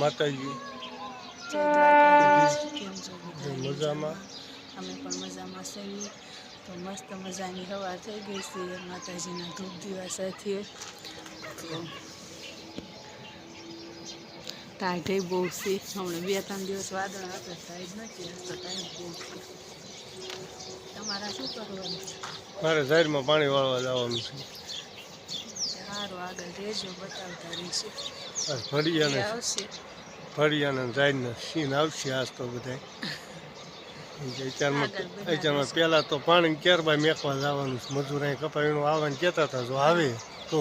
માતાજી મજામાં અમે પણ મજામાં છીએ તો મસ્ત મજાની હવા થઈ ગઈ છે માતાજીના ધૂપ દીવા સાથે તો ટાઢે બહુ છે હમણાં 2-3 દિવસ વાદળ હતા ટાઈડ નથી તો ટાઈડ બહુ છે તમારા શું કરવાનું છે મારે ઝાડમાં પાણી વાળવા જવાનું છે સારું આગળ રેજો બતાવતા રહીશું ફળિયાના ઝાડના સીન આવશે આજ તો બધા અત્યારમાં પહેલાં તો પાણી ક્યારબાદ મેકવા જવાનું છે મજૂર અહીં કપાવીનું આવવાનું કહેતા હતા જો આવે તો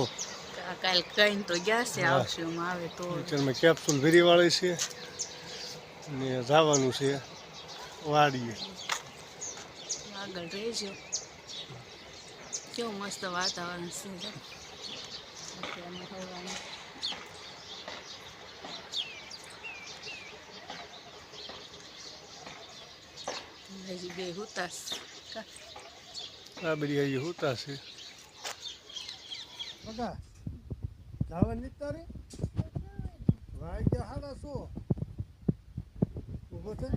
કાલ કઈ તો ગયા છે આવશે આવે તો અત્યારમાં કેપ્સ્યુલ ભેરીવાળી છે ને જવાનું છે વાડીએ આગળ રહેજો કેવું મસ્ત વાતાવરણ છે અત્યારમાં હવાનું હજી બે હુતાસ આ બધી હજી હુતા છે બગા જવા નહીં તારે વાગ્યા હાડા શું ઉભો છે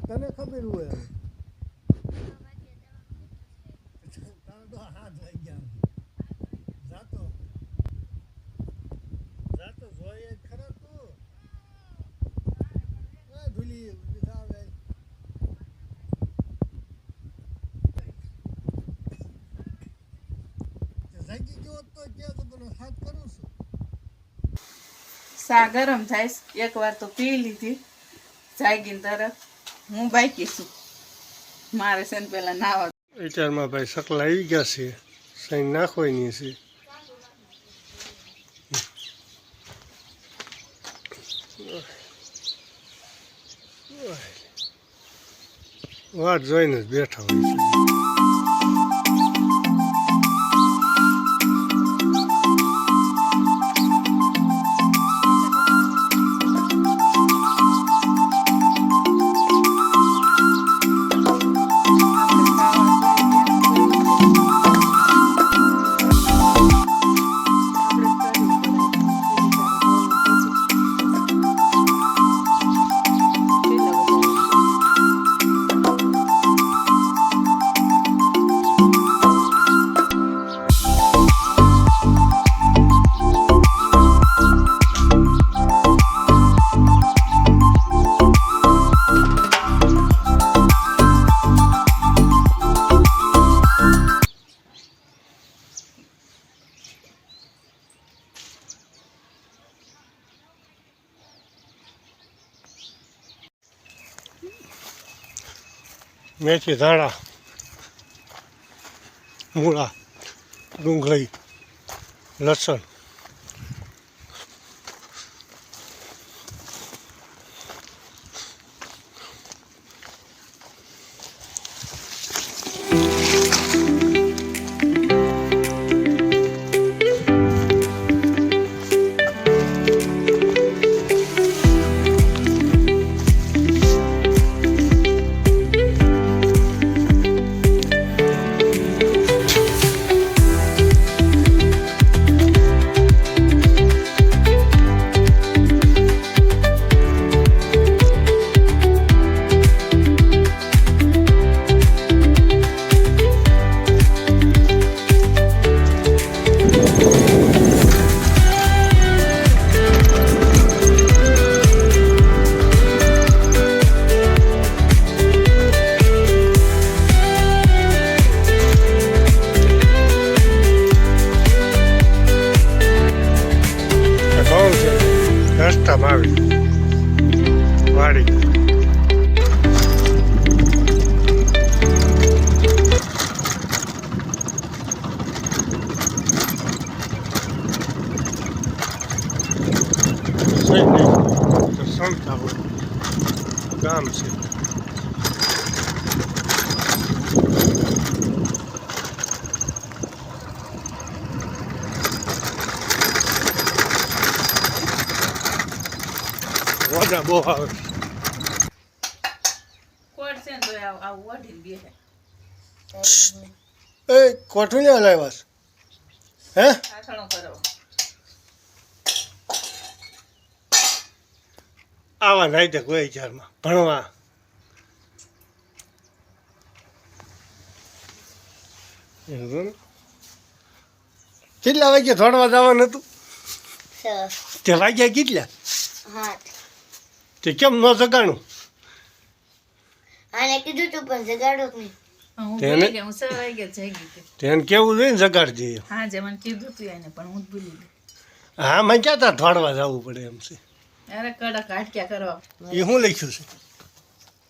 તને ખબર હોય હાથ વાગ્યા જાતો જોઈએ ખરા તું ધૂલી આવે જાગી ગયો તો કે તો તને હાથ કરું છું સા ગરમ થાય એકવાર તો પી લીધી જાગીને તરફ હું બાકી છું મારે છે ને પેલા નાવા વિચારમાં ભાઈ સકલા આવી ગયા છે સાઈન નાખવાની છે વાત જોઈને જ બેઠા હોય છે મેથી ધાણા મૂળા ડુંગળી લસણ રસ્તામાં આવી વાડી સંતાવું ગામ છે વડા બહુ આવે એ કોઠું ને લાવ્યા હે આવા નાઈટે કોઈ ચારમાં ભણવા. કેટલા વાગ્યા થોડવા જવાનું હતું? તે વાગ્યા કેટલા? તે કેમ ન જગાણું? આને કીધું તું પણ જગાડો જ નહીં. હું તેને- ભૂલી ગઈ, હું 6 વાગે જાગી હતી. તેને કેવું જોઈએ ને જગાડજે. હા જે મને કીધું તું એને પણ હું જ ભૂલી ગઈ. હા મને ક્યાં તા થોડવા જવું પડે એમ છે. અરે કડક હાટક્યા કરવા. એ શું લખ્યું છે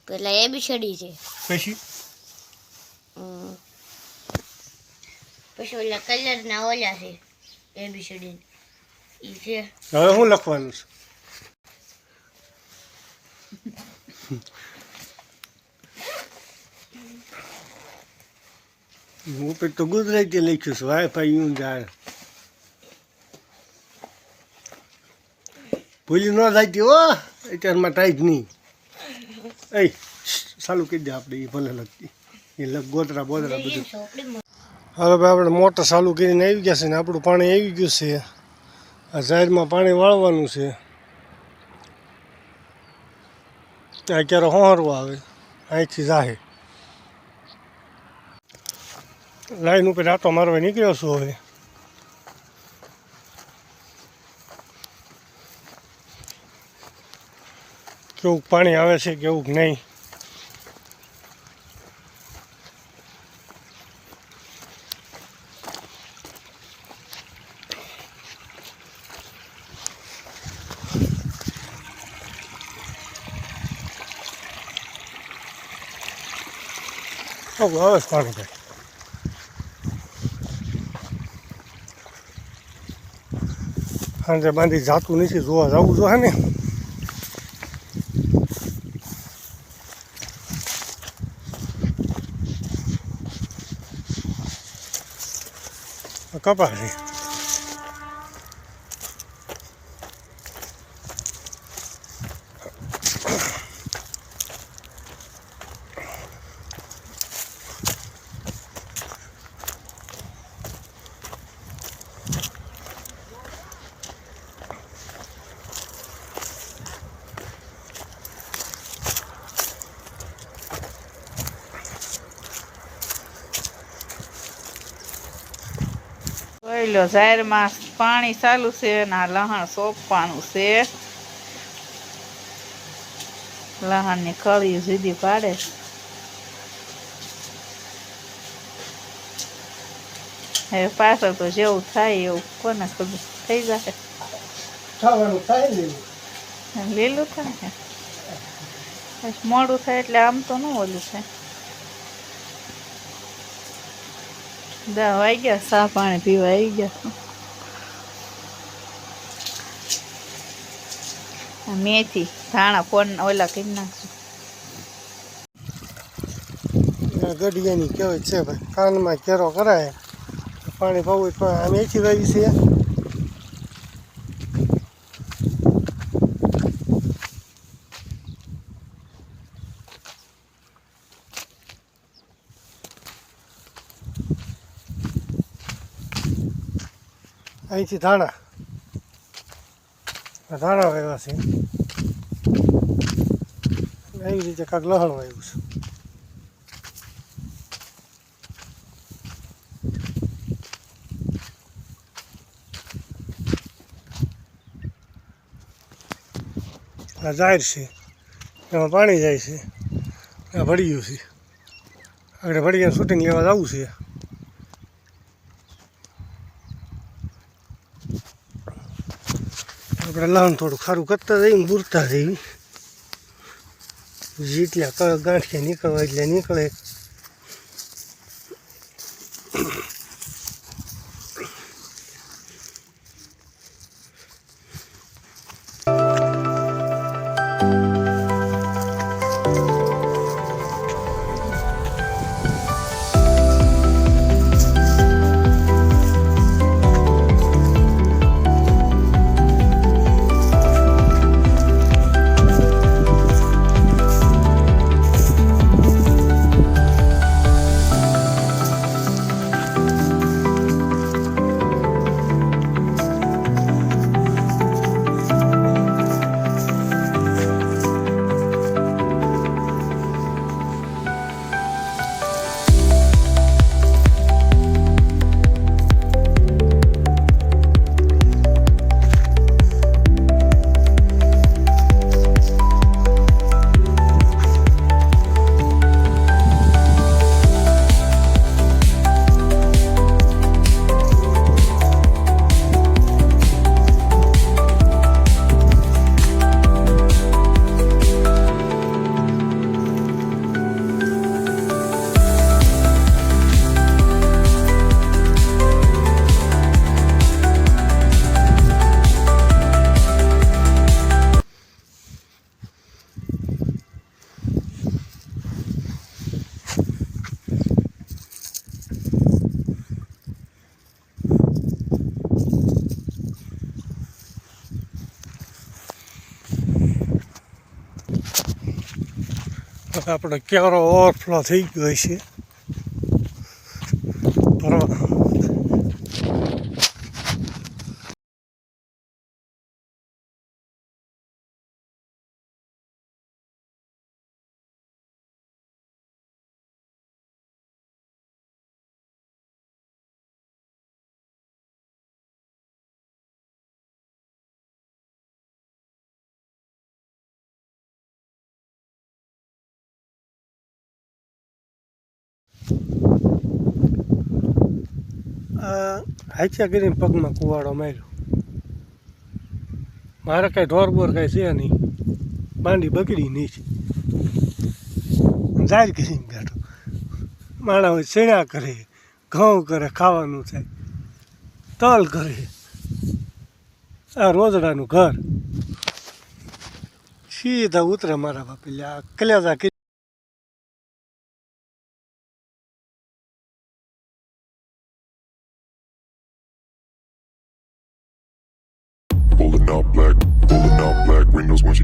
પેલા એ બી છડી છે. પછી? પછી ઓલા કલર ના ઓલા છે એ બી છડી ઈ છે. હવે શું લખવાનું છે? ઉપર તો ગુજરાતી લખ્યું છે વાઈફાઈ યુ જાય. ભૂલી ન જાય હો અત્યારમાં ટાઈટ નહીં. એ ચાલુ કરી દે આપણે એ ભલે લગતી એ ગોતરા બોતરા બધું. હાલો ભાઈ આપણે મોટર ચાલુ કરીને આવી ગયા છે ને આપણું પાણી આવી ગયું છે. આ જાહેરમાં પાણી વાળવાનું છે. ત્યાં ક્યારે હોહરવા આવે અહીંથી જાહે. લાઈન ઉપર આટો મારવા નીકળ્યો છું હવે. કેવું પાણી આવે છે કેવું નહીં. હવે પાણી ભાઈ સાંજે બાંધી જાતું નથી જોવા જવું જોઈએ ને. કપા છે જોઈ લો જાહેરમાં પાણી ચાલુ છે ને આ લહાણ સોંપવાનું છે. લહાણની કળી સીધી પાડે. હવે પાછળ તો જેવું થાય એવું કોને ખબર થઈ જાય. ખાવાનું થાય ને લીલું થાય ને પછી મોડું થાય એટલે આમ તો ન ઓલું થાય. 10 વાગ્યા ચા પાણી પીવા આવી ગયા. મેથી ધાણા ફોન ઓલા કરી નાખશું. ગઢિયાની કહેવાય છે ભાઈ કાનમાં કેરો કરાય પાણી પાવું પણ આમ એથી વાવી છે. અહીંથી ધાણા વાવ્યા છે. એવી રીતે કાંક લહણ વાવ્યું છે. આ જાહેર છે એમાં પાણી જાય છે. આ ભળિયું છે આગળ ભળિયાનું શૂટિંગ લેવા જવું છે. આપણે લહણ થોડું ખારું કરતા જઈએ ને બુરતા જઈએ. જેટલા ગાંઠિયા નીકળવા એટલે નીકળે. આપણે કેરો ઓવરફ્લો થઈ ગયો છે ભરવા. હાચ્યા કરીને પગમાં કુવાડો માર્યો. મારે કાંઈ ઢોર બોર કાંઈ છે નહીં, માંડી બગડી નહીં છે. જાહેર કરીને બેઠો માણા શેણા કરે, ઘઉં કરે, ખાવાનું થાય, તલ કરે. આ રોજડાનું ઘર સીધા ઉતરે મારા બાપ. એટલે આ કલેજા કરી Pulling out black windows when she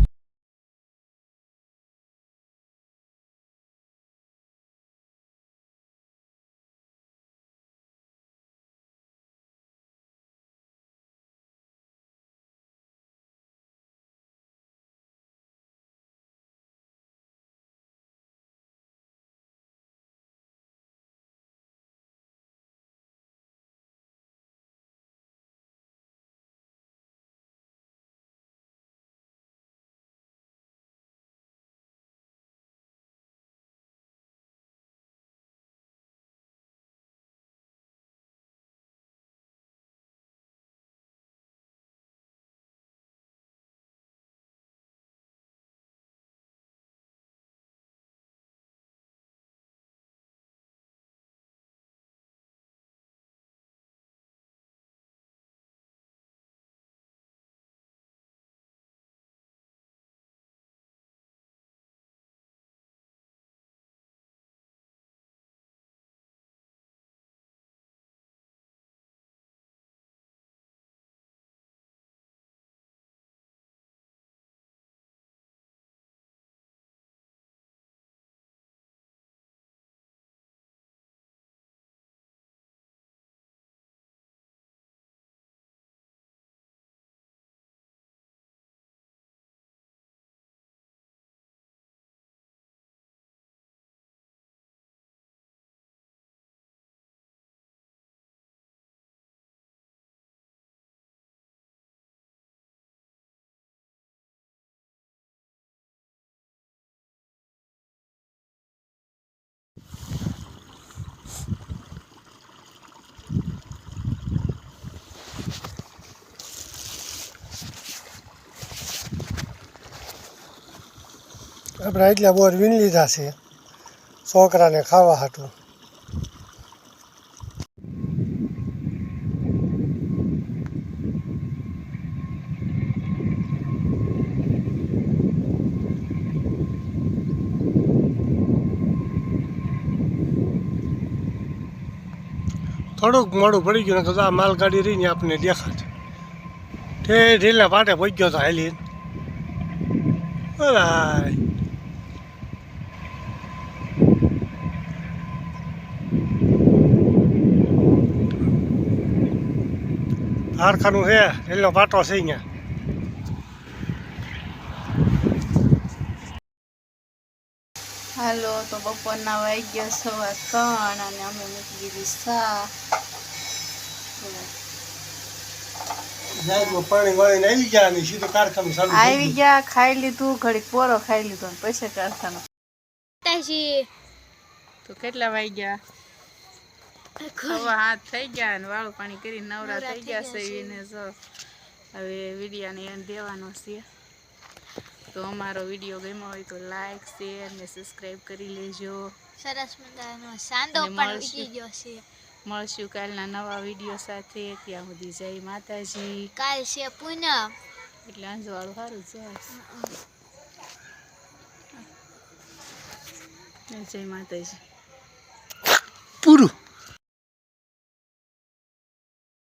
આપણે એટલા બોર વીણી લીધા છે છોકરાને ખાવા હાટું. થોડુંક મોડું પડી ગયું ને આ માલગાડી રહીને આપણને દેખાત ઢીલા પાટે પહોંચ્યો હતો હાલી. બરાય કારખાનું છે, રેલનો પાટો છે અહીંયા. હાલો, તો બપોરના વાગ્યા 3:15 અને અમે મૂકી દીધી સા. પાણી વાળીને આવી ગયા ને સીધું કારખાનું ચાલુ આવી ગયા, ખાઈ લીધું, ઘડીક પોરો ખાઈ લીધો ને પછી કારખાનો. તો કેટલા વાગ્યા? 7 થઈ ગયા અને વાળું પાણી કરી નવરા થઈ ગયા છે. એને જો હવે વિડીયોને એન્ડ દેવાનો છે. તો અમારો વિડીયો ગમ્યો હોય તો લાઈક, શેર ને સબસ્ક્રાઈબ કરી લેજો. સરસ મજાનો સાંદો પણ ઉગી ગયો છે. મળશું કાલના નવા વિડીયો સાથે. ત્યાં સુધી જય માતાજી. કાલ છે પૂનમ એટલે અંજવાળું સારું છે. જય માતાજી.